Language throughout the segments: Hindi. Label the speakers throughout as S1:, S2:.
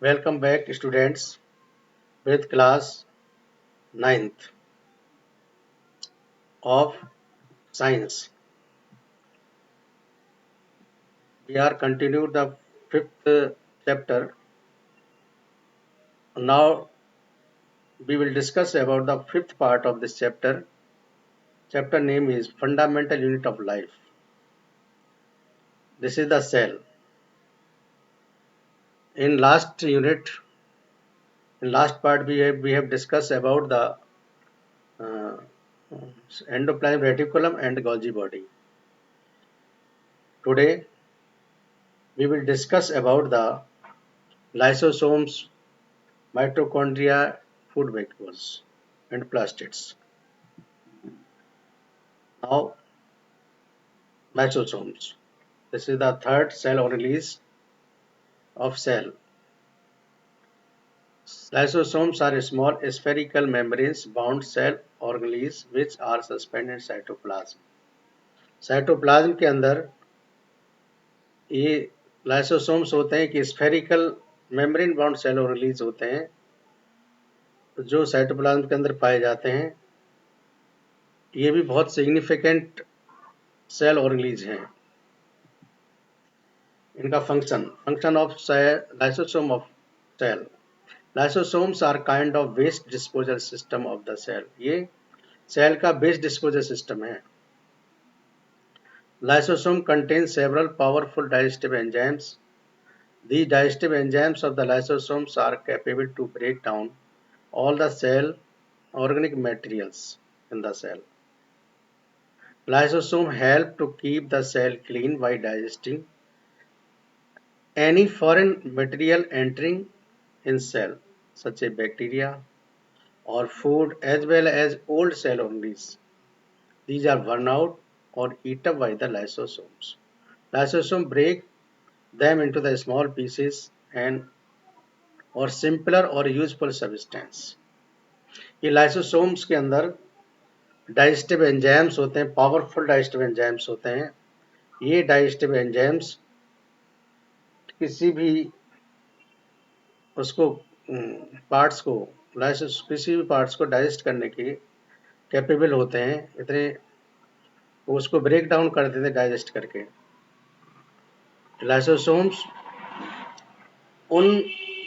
S1: Welcome back, students, with class ninth of science. We are continuing the fifth chapter. Now we will discuss about the fifth part of this chapter. Chapter name is Fundamental Unit of Life. This is the cell. In last unit, in last part, we have discussed about the uh, endoplasmic reticulum and Golgi body. Today we will discuss about the lysosomes, mitochondria, food vehicles, and plastids. Now, lysosomes. This is the third cell organelles of cell. Lysosomes are small spherical membranes bound cell organelles which are suspended in cytoplasm. Cytoplasm के अंदर ये लाइसोसोम्स होते हैं कि spherical membrane bound cell organelles होते हैं जो साइटोप्लाज्म के अंदर पाए जाते हैं. ये भी बहुत सिग्निफिकेंट सेल ऑर्गेनेल्स हैं. इनका function of lysosome of cell. Lysosomes are kind of waste disposal system of the cell. ये सेल का waste disposal system है. Lysosome contains several powerful digestive enzymes. These digestive enzymes of the lysosomes are capable to break down all the cell organic materials in the cell. Lysosome help to keep the cell clean by digesting any foreign material entering in cell, such as bacteria or food, as well as old cell organelles. These are worn out or eaten by the lysosomes. Lysosomes break them into the small pieces and or simpler or useful substance. ये lysosomes के अंदर digestive enzymes होते हैं, powerful digestive enzymes होते हैं. ये digestive enzymes किसी भी उसको पार्ट्स को किसी भी पार्ट्स को डाइजेस्ट करने के कैपेबल होते हैं. इतने उसको ब्रेक डाउन कर देते हैं डाइजेस्ट करके. लाइसोसोम्स उन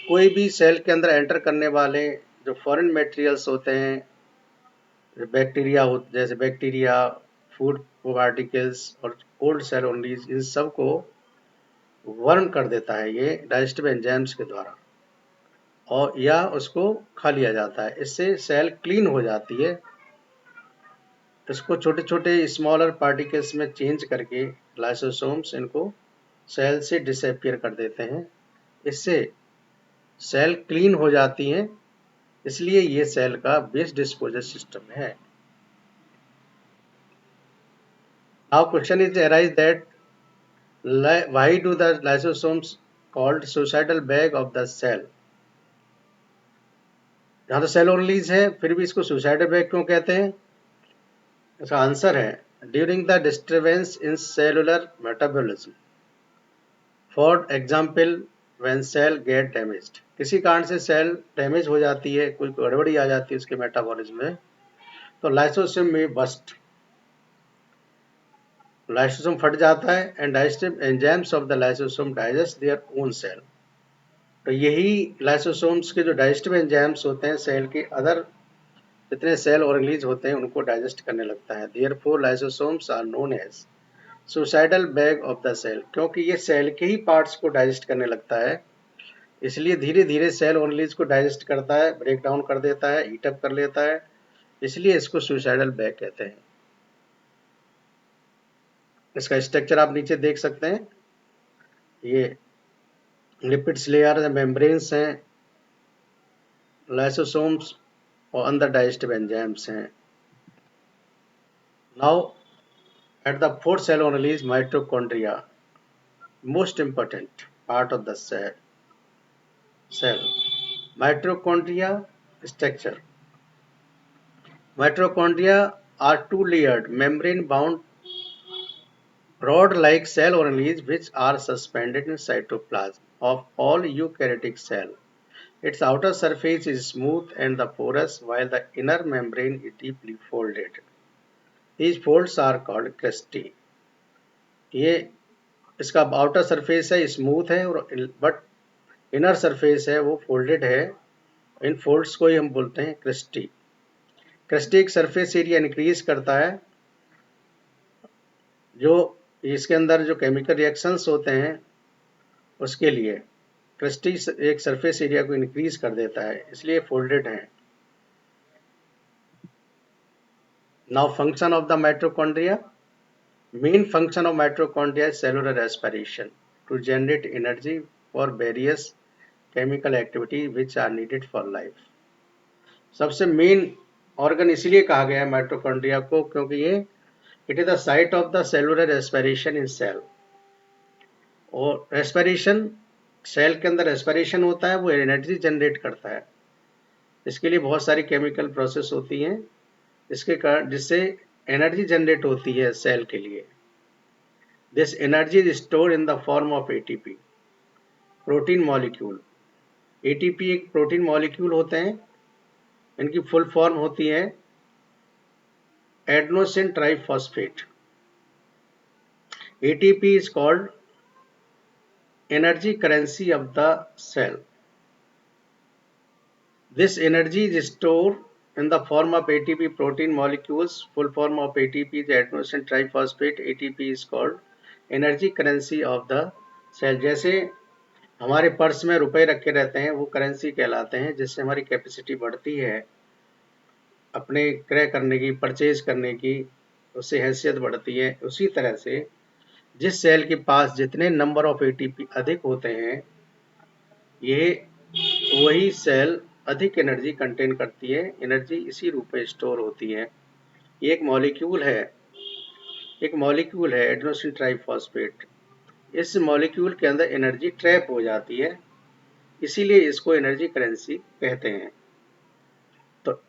S1: कोई भी सेल के अंदर एंटर करने वाले जो फॉरेन मटेरियल्स होते हैं, बैक्टीरिया हो, जैसे बैक्टीरिया, फूड पार्टिकल्स और ओल्ड सेल ऑर्गेनेल्स, इन सब को वर्न कर देता है ये डाइजेस्टिव एंजाइम्स के द्वारा, और या उसको खा लिया जाता है. इससे सेल क्लीन हो जाती है. इसको छोटे छोटे स्मॉलर पार्टिकल्स में चेंज करके लाइसोसोम्स इनको सेल से डिसअपियर कर देते हैं. इससे सेल क्लीन हो जाती हैं. इसलिए ये सेल का वेस्ट डिस्पोजल सिस्टम है. Now question is arise that why do the lysosomes called suicidal bag of the cell. यहाँ तो सेल ऑर्गेनेल्स है, फिर भी इसको सुसाइडल बैग क्यों कहते हैं? इसका आंसर है during the disturbance in cellular metabolism. For example when cell get damaged. किसी कारण से सेल डैमेज हो जाती है, कोई गड़बड़ी आ जाती है उसके मेटाबॉलिज्म में, तो लाइसोसोम में बस्ट, लाइसोसोम फट जाता है and digestive enzymes of the lysosome digest their own cell. तो यही लाइसोसोम्स के जो डाइजेस्टिव एंजाइम्स होते हैं सेल के अदर जितने सेल ऑर्गेनेल्स होते हैं उनको डाइजेस्ट करने लगता है. Therefore lysosomes are known as suicidal bag of the cell. क्योंकि ये सेल के ही पार्ट्स को डाइजेस्ट करने लगता है, इसलिए धीरे धीरे सेल ऑर्गेनेल्स को डाइजेस्ट करता है, ब्रेक डाउन कर देता है, हीट अप कर लेता है. इसलिए इसको सुसाइडल बैग कहते हैं. इसका स्ट्रक्चर आप नीचे देख सकते हैं. ये लिपिड्स लेयर मेम्ब्रेन्स हैं, लाइसोसोम्स और अंदर डाइजेस्टिव एंजाइम्स हैं. Now at the fourth cell organelle is mitochondria, most important part of the cell. Mitochondria structure. Mitochondria are two-layered membrane-bound rod-like cell organelles which are suspended in cytoplasm. of all eukaryotic cell. Its outer surface is smooth and the porous, while the inner membrane is deeply folded. These folds are called crusty. ये इसका आउटर सरफेस है स्मूथ है और बट इनर सरफेस है वो फोल्डेड है. इन फोल्ड्स को ही हम बोलते हैं क्रिस्टी. क्रिस्टी एक सरफेस एरिया इंक्रीज करता है जो इसके अंदर जो केमिकल रिएक्शंस होते हैं उसके लिए. क्रिस्टी एक सरफेस एरिया को इंक्रीज कर देता है, इसलिए फोल्डेड है. Now function of the mitochondria. Main function of mitochondria is cellular respiration to generate energy for various chemical activity which are needed for life. सबसे मेन ऑर्गन इसलिए कहा गया है माइटोकॉन्ड्रिया को क्योंकि ये it is the site of the cellular respiration in cell. और रेस्पिरेशन सेल के अंदर रेस्पिरेशन होता है, वो एनर्जी जनरेट करता है. इसके लिए बहुत सारी केमिकल प्रोसेस होती हैं इसके कारण जिससे एनर्जी जनरेट होती है सेल के लिए. This energy is stored in the form of ATP protein molecule. ATP एक प्रोटीन मॉलिक्यूल होते हैं, इनकी फुल फॉर्म होती है adenosine triphosphate. ATP is called energy currency of the cell. This energy is stored in the form of ATP protein molecules. Full form of ATP is adenosine triphosphate. ATP is called energy currency of the cell. जैसे हमारे पर्स में रुपए रखे रहते हैं वो करेंसी कहलाते हैं, जिससे हमारी कैपेसिटी बढ़ती है अपने क्रय करने की, परचेज करने की, उससे हैसियत बढ़ती है. उसी तरह से जिस सेल के पास जितने नंबर ऑफ एटीपी अधिक होते हैं ये वही सेल अधिक एनर्जी कंटेन करती है. एनर्जी इसी रूप में स्टोर होती है. ये एक मॉलिक्यूल है एडेनोसिन ट्राइफॉस्फेट. इस मॉलिक्यूल के अंदर एनर्जी ट्रैप हो जाती है, इसीलिए इसको एनर्जी करेंसी कहते हैं. तो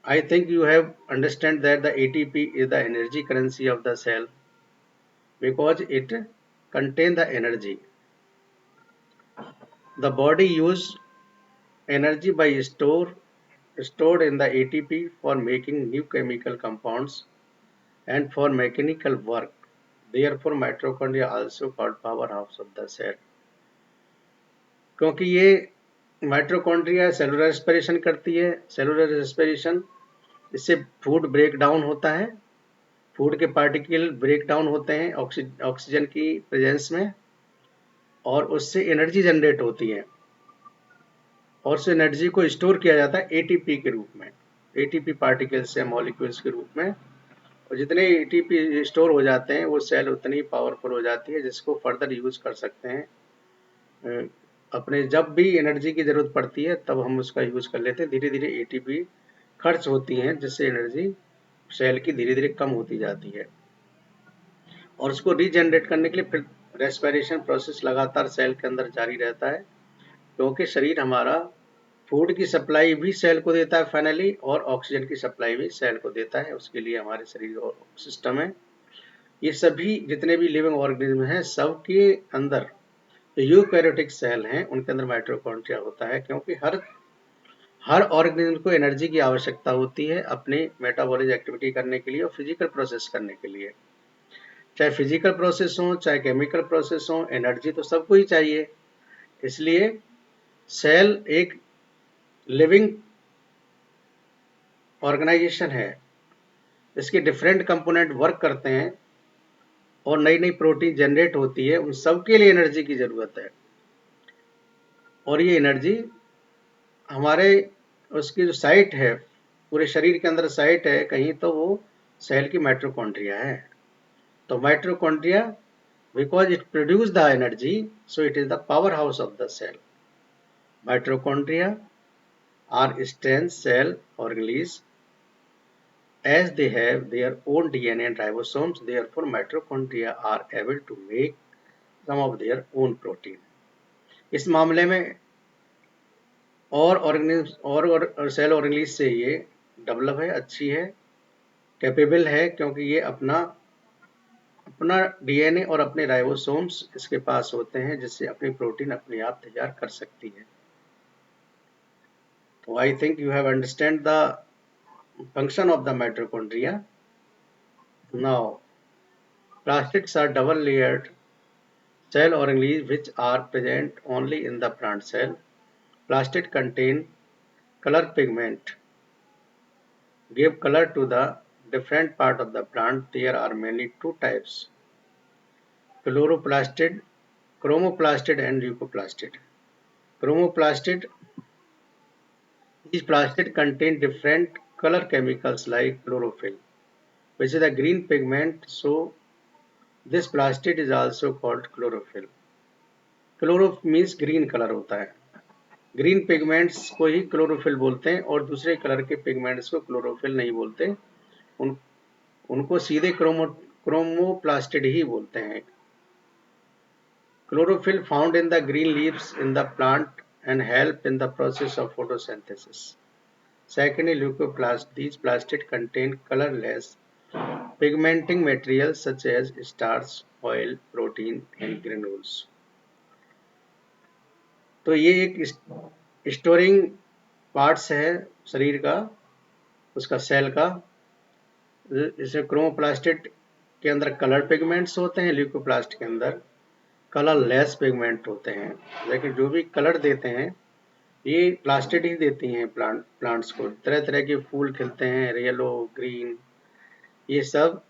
S1: I think you have understand that the ATP is the energy currency of the cell because it contains the energy. The body uses energy by stored in the ATP for making new chemical compounds and for mechanical work. Therefore, mitochondria also called powerhouse of the cell. क्योंकि ये माइटोकॉन्ड्रिया सेलुलर रेस्पिरेशन करती है. सेलुलर रेस्पिरेशन इससे फूड ब्रेक डाउन होता है, फूड के पार्टिकल ब्रेक डाउन होते हैं ऑक्सीजन की प्रेजेंस में और उससे एनर्जी जनरेट होती है और उस एनर्जी को स्टोर किया जाता है एटीपी के रूप में, एटीपी पार्टिकल्स या मॉलिक्यूल्स के रूप में. और जितने एटीपी स्टोर हो जाते हैं वो सेल उतनी पावरफुल हो जाती है जिसको फर्दर यूज कर सकते हैं. अपने जब भी एनर्जी की जरूरत पड़ती है तब हम उसका यूज कर लेते हैं. धीरे धीरे एटीपी खर्च होती हैं जिससे एनर्जी सेल की धीरे धीरे कम होती जाती है और उसको रीजनरेट करने के लिए फिर रेस्पिरेशन प्रोसेस लगातार सेल के अंदर जारी रहता है. क्योंकि शरीर हमारा फूड की सप्लाई भी सेल को देता है फाइनली और ऑक्सीजन की सप्लाई भी सेल को देता है. उसके लिए हमारे शरीर का सिस्टम है. ये सभी जितने भी लिविंग ऑर्गेनिज्म हैं सबके अंदर जो यूकैरियोटिक सेल हैं उनके अंदर माइटोकॉन्ड्रिया होता है. क्योंकि हर ऑर्गेनिज्म को एनर्जी की आवश्यकता होती है अपने मेटाबॉलिक एक्टिविटी करने के लिए और फिजिकल प्रोसेस करने के लिए. चाहे फिजिकल प्रोसेस हो चाहे केमिकल प्रोसेस हो, एनर्जी तो सबको ही चाहिए. इसलिए सेल एक लिविंग ऑर्गेनाइजेशन है, इसके डिफरेंट कंपोनेंट वर्क करते हैं और नई नई प्रोटीन जनरेट होती है. उन सबके लिए एनर्जी की जरूरत है और ये एनर्जी हमारे उसकी जो साइट है पूरे शरीर के अंदर साइट है कहीं तो वो सेल की माइटोकॉन्ड्रिया है. तो mitochondria because it produce the energy so it is the power house of the cell. Mitochondria are stem cell organelles as they have their own DNA and ribosomes. Therefore, mitochondria are able to make some of their own protein. इस मामले में और ऑर्गेनिज्म और सेल ऑर्गेनेलिस से ये डेवलप है, अच्छी है, कैपेबल है क्योंकि ये अपना अपना डीएनए और अपने राइबोसोम्स इसके पास होते हैं, जिससे अपनी प्रोटीन अपने आप तैयार कर सकती है। तो I think you have understand the function of the mitochondria. Now plastids are double layered cell organelles which are present only in the plant cell. Plastid contain color pigment, give color to the different part of the plant. There are mainly two types: chloroplastid, chromoplastid and leucoplastid. Chromoplastid, these plastid contain different color chemicals like chlorophyll, which is a green pigment, so this plastid is also called chlorophyll. Chloro means green colour होता है। ग्रीन पिगमेंट्स को ही क्लोरोफिल बोलते हैं और दूसरे कलर के पिगमेंट्स को क्लोरोफिल नहीं बोलते, उनको सीधे क्रोमोप्लास्टिड ही बोलते हैं। Chlorophyll found in the green leaves in the plant and help in the process of photosynthesis. Secondly, leucoplast. These plastids contain colorless pigmenting materials such as starch, oil, protein and granules. तो ये एक स्टोरिंग पार्ट्स है शरीर का, उसका सेल का। जैसे क्रोमोप्लास्टिड के अंदर कलर पिगमेंट्स होते हैं, ल्यूकोप्लास्ट के अंदर कलरलेस पिगमेंट होते हैं। लेकिन जो भी कलर देते हैं ये प्लास्टिड ही देती हैं प्लांट्स को। तरह तरह के फूल खिलते हैं, येलो, ग्रीन, ये सब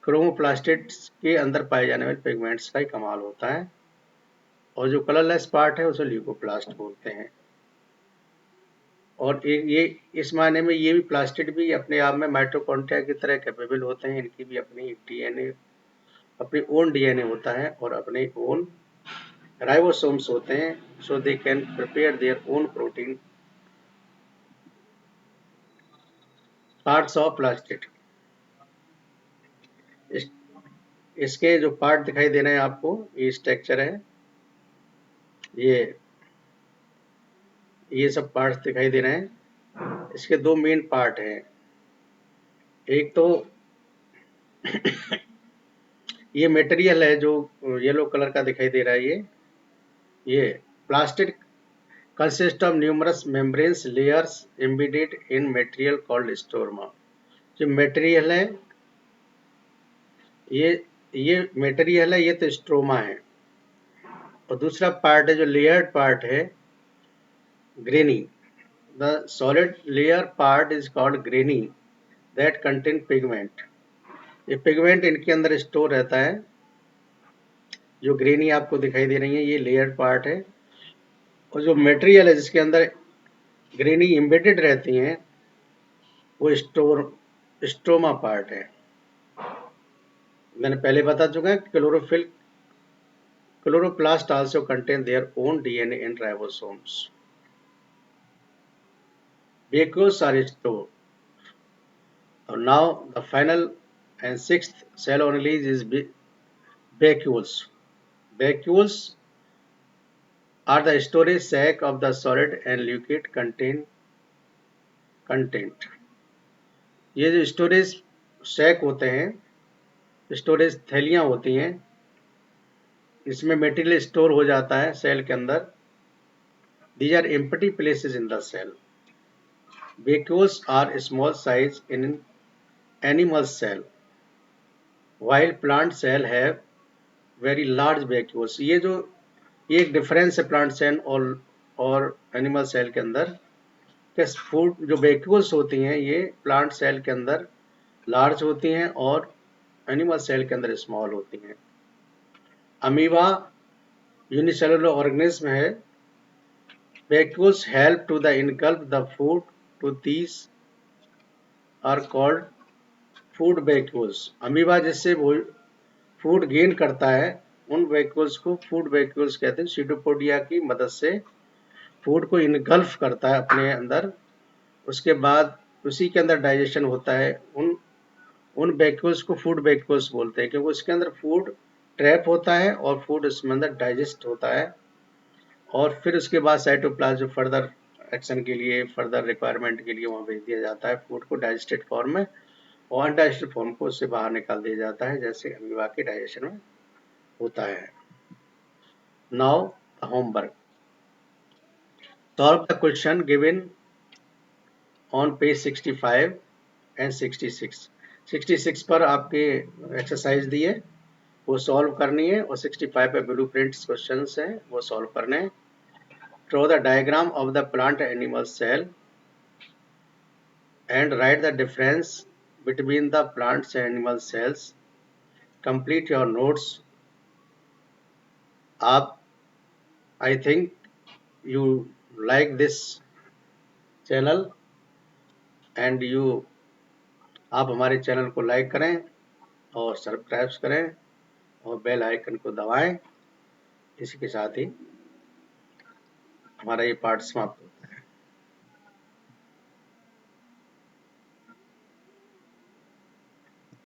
S1: क्रोमोप्लास्टिड्स के अंदर पाए जाने वाले पिगमेंट्स का ही कमाल होता है। और जो कलरलेस पार्ट है उसे ल्यूकोप्लास्ट बोलते हैं। और ये इस मायने में ये भी प्लास्टिड भी अपने आप में माइटोकॉन्ड्रिया की तरह कैपेबल होते हैं। इनकी भी अपनी डीएनए, अपनी ओन डीएनए होता है और अपने ओन राइबोसोम्स होते हैं, so they can prepare their own protein. Parts of plastid, इसके जो पार्ट दिखाई दे रहे हैं आपको, ये स्ट्रक्चर है, ये सब पार्ट्स दिखाई दे रहे हैं। इसके दो मेन पार्ट हैं। एक तो ये मटेरियल है जो येलो कलर का दिखाई दे रहा है, ये plastid consist of numerous membranes layers embedded in material called स्टोरमा। जो मटेरियल है ये मटेरियल है, ये तो स्ट्रोमा है। और दूसरा पार्ट है जो लेयर्ड पार्ट है, granny. The solid layer part is called granny that contain pigment. ये पिगमेंट इनके अंदर स्टोर रहता है। जो ग्रेनी आपको दिखाई दे रही है ये लेयर्ड पार्ट है, और जो मटेरियल है जिसके अंदर ग्रेनी एम्बेडेड रहती हैं वो स्ट्रोमा पार्ट है। मैंने पहले बता चुका है chloroplast also contain their own DNA in ribosomes. Vacuoles are stored. Now the final and sixth cell organelle is vacuoles. Vacuoles are the storage sac of the solid and liquid content. ये जो स्टोरेज सैक होते हैं, स्टोरेज थैलियां होती हैं, इसमें मटेरियल स्टोर हो जाता है सेल के अंदर। These are empty places in the cell. Vacuoles are small size in animal cell, while plant cell have very large vacuoles. ये एक डिफरेंस है प्लांट सेल और एनिमल सेल के अंदर। फूड जो वैक्यूल्स होती हैं ये प्लांट सेल के अंदर लार्ज होती हैं और एनिमल सेल के अंदर स्मॉल होती हैं। अमीबा यूनिसेलुलर ऑर्गेनिज्म है। Vacuoles help to the engulf the food to these are called food vacuoles. Amoeba जिससे फूड गेन करता है उन वैक्यूल्स को फूड वैक्यूल्स कहते हैं। सीडोपोडिया की मदद से फूड को इनगल्फ करता है अपने अंदर, उसके बाद उसी के अंदर डाइजेशन होता है। उन वैक्यूल्स को फूड वैक्यूल्स बोलते हैं, क्योंकि उसके अंदर फूड ट्रैप होता है और फूड उसमें अंदर डाइजेस्ट होता है, और फिर उसके बाद साइटोप्लाज्म फर्दर एक्शन के लिए, फर्दर रिक्वायरमेंट के लिए वहाँ भेज दिया जाता है फूड को डाइजेस्टेड फॉर्म में, और अनडाइजेस्टेड फॉर्म को उससे बाहर निकाल दिया जाता है, जैसे अमीबा के डाइजेशन में होता है। Now homework, solve the question given on page 65 and 66। 66 पर आपके एक्सरसाइज दिए, वो सॉल्व करनी है, और 65 पे ब्लू प्रिंट्स क्वेश्चन हैं, वो सॉल्व करने हैं। Draw the diagram of the plant animal cell and write the difference between the plants and animal cells. Complete your notes. Up, I think you like this channel and आप हमारे चैनल को लाइक करें और सब्सक्राइब करें और बेल आइकन को दबाएं। इसी के साथ ही हमारा ये पाठ समाप्त होता है।